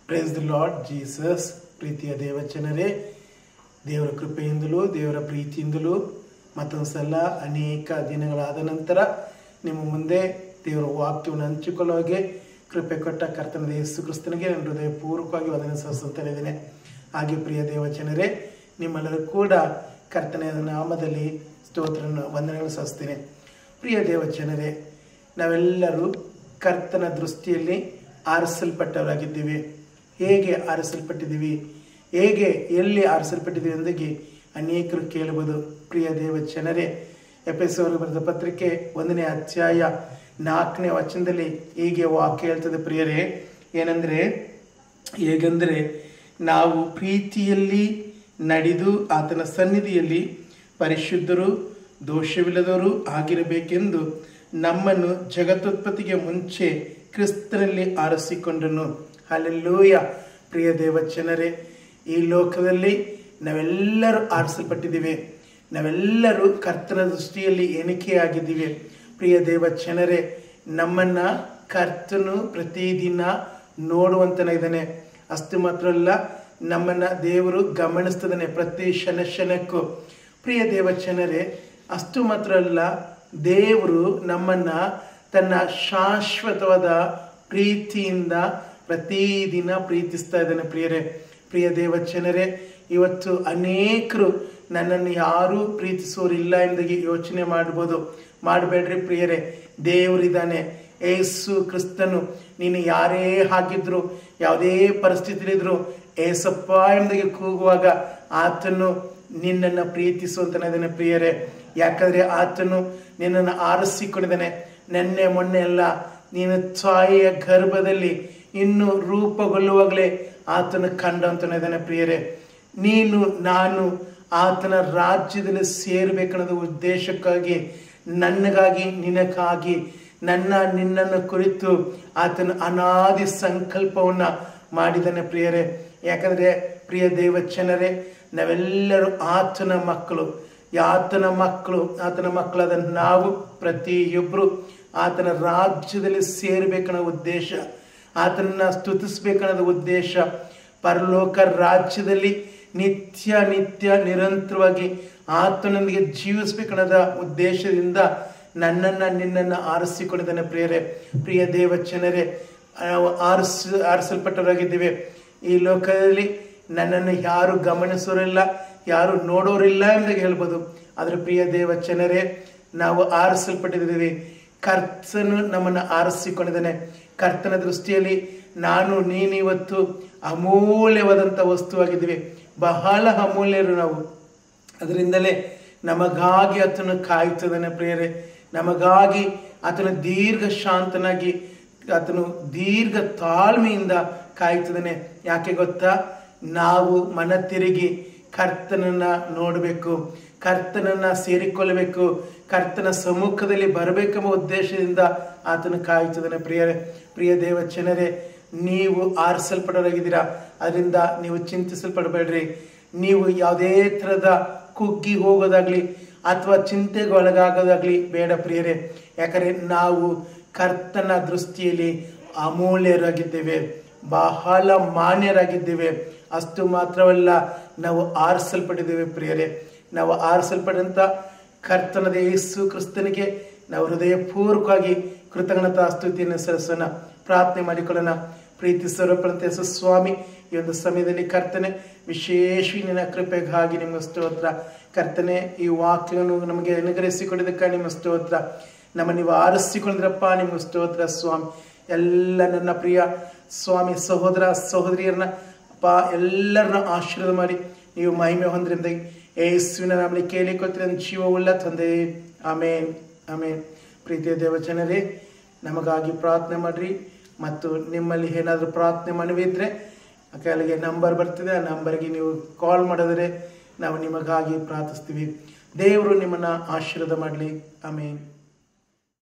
Praise the lord Jesus. ಪ್ರೀತಿಯ ದೇವಚನರೇ, ದೇವರ ಕೃಪೆಯಿಂದಲೂ ದೇವರ ಪ್ರೀತಿಯಿಂದಲೂ ಮತ್ತೊಂದು ಸಲ ಅನೇಕ ದಿನಗಳಾದ ನಂತರ ನಿಮ್ಮ ಮುಂದೆ ದೇವರ ವಾಕ್ಯವನ್ನು ಹಂಚಿಕೊಳ್ಳುವಾಗೆ ಕೃಪೆ ಕೊಟ್ಟ ಕರ್ತನಾದ ಯೇಸು ಕ್ರಿಸ್ತನಿಗೆ ನನ್ನ ಹೃದಯಪೂರ್ವಕವಾಗಿ ವಂದನೆ ಸಲ್ಲಿಸುತ್ತಾ ಇದ್ದೇನೆ. ಹಾಗೆ ಪ್ರಿಯ ದೇವಚನರೇ, ನಿಮ್ಮೆಲ್ಲರೂ ಕೂಡ ಕರ್ತನ ನಾಮದಲ್ಲಿ ಸ್ತೋತ್ರ ವಂದನೆಗಳನ್ನು ಸಲ್ಲಿಸ್ತೇನೆ. ಪ್ರಿಯ ದೇವಚನರೇ, ನಾವೆಲ್ಲರೂ ಕರ್ತನ ದೃಷ್ಟಿಯಲ್ಲಿ ಆರಿಸಲ್ಪಟ್ಟವರಾಗಿದ್ದೀವಿ. ಹೇಗೆ ಆರಿಸಲ್ಪಟ್ಟಿದ್ದೀವಿ, ಹೇಗೆ ಎಲ್ಲಿ ಆರಿಸಲ್ಪಟ್ಟಿದ್ದೀವಿ ಎಂದಾಗಿ ಅನೇಕರು ಕೇಳಬಹುದು. ಪ್ರಿಯ ದೇವಚನರೇ, ಎಫೆಸದವರಿಗೆ ಬರೆದ ಪತ್ರಿಕೆ 1ನೇ ಅಧ್ಯಾಯ 4ನೇ ವಚನದಲ್ಲಿ ಹೀಗೆ ವಾಕ್ಯ ಹೇಳ್ತದೆ ಪ್ರಿಯರೇ. ಹೇಗೆಂದರೆ ನಾವು ಪ್ರೀತಿಯಲ್ಲಿ ನಡೆದು ಆತನ ಸನ್ನಿಧಿಯಲ್ಲಿ ಪರಿಶುದ್ಧರು ದೋಷವಿಲ್ಲದವರು ಆಗಿರಬೇಕೆಂದು ನಮ್ಮನ್ನು ಜಗತ್ತೋತ್ಪತ್ತಿಗೆ ಮುಂಚೆ ಕ್ರಿಸ್ತನಲ್ಲಿ ಆರಿಸಿಕೊಂಡನು. ಹಲ್ಲೆಲೂಯ. ಪ್ರಿಯ ದೇವಚನರೇ, ಈ ಲೋಕದಲ್ಲಿ ನಾವೆಲ್ಲರೂ ಆರಿಸಲ್ಪಟ್ಟಿದ್ದೀವಿ. ನಾವೆಲ್ಲರೂ ಕರ್ತನ ದೃಷ್ಟಿಯಲ್ಲಿ ಎಣಿಕೆಯಾಗಿದ್ದೀವಿ. ಪ್ರಿಯ ದೇವಚನರೇ, ನಮ್ಮನ್ನ ಕರ್ತನು ಪ್ರತಿದಿನ ನೋಡುವಂತನಾಗಿದ್ದಾನೆ. ಅಷ್ಟು ಮಾತ್ರ ಅಲ್ಲ, ನಮ್ಮನ್ನ ದೇವರು ಗಮನಿಸ್ತಿದ್ದಾನೆ ಪ್ರತಿ ಕ್ಷಣಕ್ಕೂ. ಪ್ರಿಯ ದೇವಚನರೇ, ಅಷ್ಟು ಮಾತ್ರ ಅಲ್ಲ, ದೇವರು ನಮ್ಮನ್ನ ತನ್ನ ಶಾಶ್ವತವಾದ ಪ್ರೀತಿಯಿಂದ ಪ್ರತಿದಿನ ಪ್ರೀತಿಸ್ತಾ ಇದ್ದಾನೆ. ಪ್ರಿಯ ದೇವಚನರೇ, ಇವತ್ತು ಅನೇಕರು ನನ್ನನ್ನು ಯಾರೂ ಪ್ರೀತಿಸೋರಿಲ್ಲ ಎಂದಾಗಿ ಯೋಚನೆ ಮಾಡ್ಬೋದು. ಮಾಡಬೇಡ್ರಿ ಪ್ರಿಯರೇ, ದೇವರಿದ್ದಾನೆ. ಏಸು ಕ್ರಿಸ್ತನು ನೀನು ಯಾರೇ ಆಗಿದ್ರು, ಯಾವುದೇ ಪರಿಸ್ಥಿತಿಲಿದ್ರು, ಏಸಪ್ಪ ಎಂದಾಗಿ ಕೂಗುವಾಗ ಆತನು ನಿನ್ನನ್ನು ಪ್ರೀತಿಸುವಂತನಿದ್ದಾನೆ ಪ್ರಿಯರೇ. ಯಾಕಂದ್ರೆ ಆತನು ನಿನ್ನನ್ನು ಆರಿಸಿಕೊಂಡಿದ್ದಾನೆ. ನೆನ್ನೆ ಮೊನ್ನೆ ಅಲ್ಲ, ನೀನು ತಾಯಿಯ ಗರ್ಭದಲ್ಲಿ ಇನ್ನು ರೂಪುಗೊಳ್ಳುವಾಗಲೇ ಆತನ ಕಂಡಂತನಿದ್ದಾನೆ ಪ್ರಿಯರೇ. ನೀನು ನಾನು ಆತನ ರಾಜ್ಯದಲ್ಲಿ ಸೇರ್ಬೇಕನ್ನೋದು ಉದ್ದೇಶಕ್ಕಾಗಿ, ನನಗಾಗಿ ನಿನಗಾಗಿ, ನಿನ್ನನ್ನು ಕುರಿತು ಆತನ ಅನಾದಿ ಸಂಕಲ್ಪವನ್ನ ಮಾಡಿದ್ದಾನೆ ಪ್ರಿಯರೇ. ಯಾಕಂದ್ರೆ ಪ್ರಿಯ ದೇವಚನರೇ, ನಾವೆಲ್ಲರೂ ಆತನ ಮಕ್ಕಳಾದ ನಾವು ಪ್ರತಿಯೊಬ್ಬರು ಆತನ ರಾಜ್ಯದಲ್ಲಿ ಸೇರ್ಬೇಕನ್ನೋ ಉದ್ದೇಶ, ಆತನನ್ನ ಸ್ತುತಿಸ್ಬೇಕನ್ನೋದು ಉದ್ದೇಶ, ಪರಲೋಕ ರಾಜ್ಯದಲ್ಲಿ ನಿತ್ಯ ನಿರಂತರವಾಗಿ ಆತನೊಂದಿಗೆ ಜೀವಿಸ್ಬೇಕನ್ನೋದ ಉದ್ದೇಶದಿಂದ ನಿನ್ನನ್ನು ಆರಿಸಿಕೊಂಡಿದ್ದಾನೆ ಪ್ರಿಯರೇ. ಪ್ರಿಯ ದೇವಚನರೇ, ನಾವು ಆರಿಸಲ್ಪಟ್ಟವರಾಗಿದ್ದೇವೆ. ಈ ಲೋಕದಲ್ಲಿ ನನ್ನನ್ನು ಯಾರು ಗಮನಿಸೋರಿಲ್ಲ, ಯಾರು ನೋಡೋರಿಲ್ಲ ಎಂದಾಗ ಹೇಳ್ಬೋದು. ಆದರೆ ಪ್ರಿಯ ದೇವಚನರೇ, ನಾವು ಆರಿಸಲ್ಪಟ್ಟಿದ್ದೀವಿ. ಕರ್ತನು ನಮ್ಮನ್ನು ಆರಿಸಿಕೊಂಡಿದ್ದಾನೆ. ಕರ್ತನ ದೃಷ್ಟಿಯಲ್ಲಿ ನೀನಿವತ್ತು ಅಮೂಲ್ಯವಾದಂಥ ವಸ್ತುವಾಗಿದ್ದೀವಿ. ಬಹಳ ಅಮೂಲ್ಯರು ನಾವು. ಅದರಿಂದಲೇ ನಮಗಾಗಿ ಆತನು ಕಾಯ್ತಿದ್ದಾನೆ ಪ್ರಿಯರೇ. ನಮಗಾಗಿ ಆತನು ದೀರ್ಘ ಶಾಂತನಾಗಿ, ಆತನು ದೀರ್ಘ ತಾಳ್ಮೆಯಿಂದ ಕಾಯ್ತಿದ್ದಾನೆ. ಯಾಕೆ ಗೊತ್ತಾ? ನಾವು ಮನ ತಿರುಗಿ ಕರ್ತನನ್ನ ನೋಡಬೇಕು, ಕರ್ತನನ್ನ ಸೇರಿಕೊಳ್ಳಬೇಕು, ಕರ್ತನ ಸಮ್ಮುಖದಲ್ಲಿ ಬರಬೇಕೆಂಬ ಉದ್ದೇಶದಿಂದ ಆತನು ಕಾಯ್ತಿದ್ದಾನೆ ಪ್ರಿಯ ದೇವಚನರೇ, ನೀವು ಆರಿಸಲ್ಪಡೋರಾಗಿದ್ದೀರಾ. ಅದರಿಂದ ನೀವು ಚಿಂತಿಸಲ್ಪಡಬೇಡ್ರಿ. ನೀವು ಯಾವುದೇ ಥರದ ಕುಗ್ಗಿ ಹೋಗೋದಾಗ್ಲಿ ಅಥವಾ ಚಿಂತೆಗೆ ಒಳಗಾಗೋದಾಗ್ಲಿ ಬೇಡ ಪ್ರಿಯರೇ. ಯಾಕಂದರೆ ನಾವು ಕರ್ತನ ದೃಷ್ಟಿಯಲ್ಲಿ ಅಮೂಲ್ಯರಾಗಿದ್ದೇವೆ, ಬಹಳ ಮಾನ್ಯರಾಗಿದ್ದೇವೆ. ಅಷ್ಟು ಮಾತ್ರವಲ್ಲ, ನಾವು ಆರಿಸಲ್ಪಟ್ಟಿದ್ದೇವೆ ಪ್ರಿಯರೇ. ನಾವು ಆರಿಸಲ್ಪಟ್ಟಂಥ ಕರ್ತನಾದ ಯೇಸು ಕ್ರಿಸ್ತನಿಗೆ ನಾವು ಹೃದಯಪೂರ್ವಕವಾಗಿ ಕೃತಜ್ಞತಾ ಸ್ತುತಿಯನ್ನು ಸಲ್ಲಿಸೋಣ. ಪ್ರಾರ್ಥನೆ ಮಾಡಿಕೊಳ್ಳೋಣ. ಪ್ರೀತಿ ಸ್ವರೂಪನಂತೆ ಸ್ವಾಮಿ, ಈ ಒಂದು ಸಮಯದಲ್ಲಿ ಕರ್ತನೆ, ವಿಶೇಷ ನಿನ್ನ ಕೃಪೆಗಾಗಿ ನಿಮ್ಮ ಸ್ತೋತ್ರ. ಕರ್ತನೆ, ಈ ವಾಕ್ಯವನ್ನು ನಮಗೆ ಅನುಗ್ರಹಿಸಿಕೊಡೋದಕ್ಕೆ ನಿಮ್ಮ ಸ್ತೋತ್ರ. ನೀವು ಆರಿಸಿಕೊಂಡಿದ್ರಪ್ಪ, ನಿಮ್ಮ ಸ್ತೋತ್ರ ಸ್ವಾಮಿ. ಎಲ್ಲ ನನ್ನ ಪ್ರಿಯ ಸ್ವಾಮಿ ಸಹೋದರ ಸಹೋದರಿಯರನ್ನ ಎಲ್ಲರನ್ನ ಆಶೀರ್ವಾದ ಮಾಡಿ ನೀವು ಮಹಿಮೆ ಹೊಂದ್ರಿಂದ ಯೇಸುವಿನ ನಾಮದಲ್ಲಿ ಕೇಳಿಕೊಳ್ತೀರ, ಜೀವವುಳ್ಳ ತಂದೆ. ಆಮೇನ್ ಆಮೇನ್. ಪ್ರೀತಿಯ ದೇವಜನರೇ, ನಮಗಾಗಿ ಪ್ರಾರ್ಥನೆ ಮಾಡ್ರಿ. ಮತ್ತು ನಿಮ್ಮಲ್ಲಿ ಏನಾದರೂ ಪ್ರಾರ್ಥನೆ ಮನವಿದ್ರೆ ಕೆಳಗೆ ನಂಬರ್ ಬರ್ತಿದೆ, ಆ ನಂಬರ್ಗೆ ನೀವು ಕಾಲ್ ಮಾಡಿದ್ರೆ ನಾವು ನಿಮಗಾಗಿ ಪ್ರಾರ್ಥಿಸ್ತೀವಿ. ದೇವರು ನಿಮ್ಮನ್ನು ಆಶೀರ್ವಾದ ಮಾಡಲಿ. ಆಮೇನ್.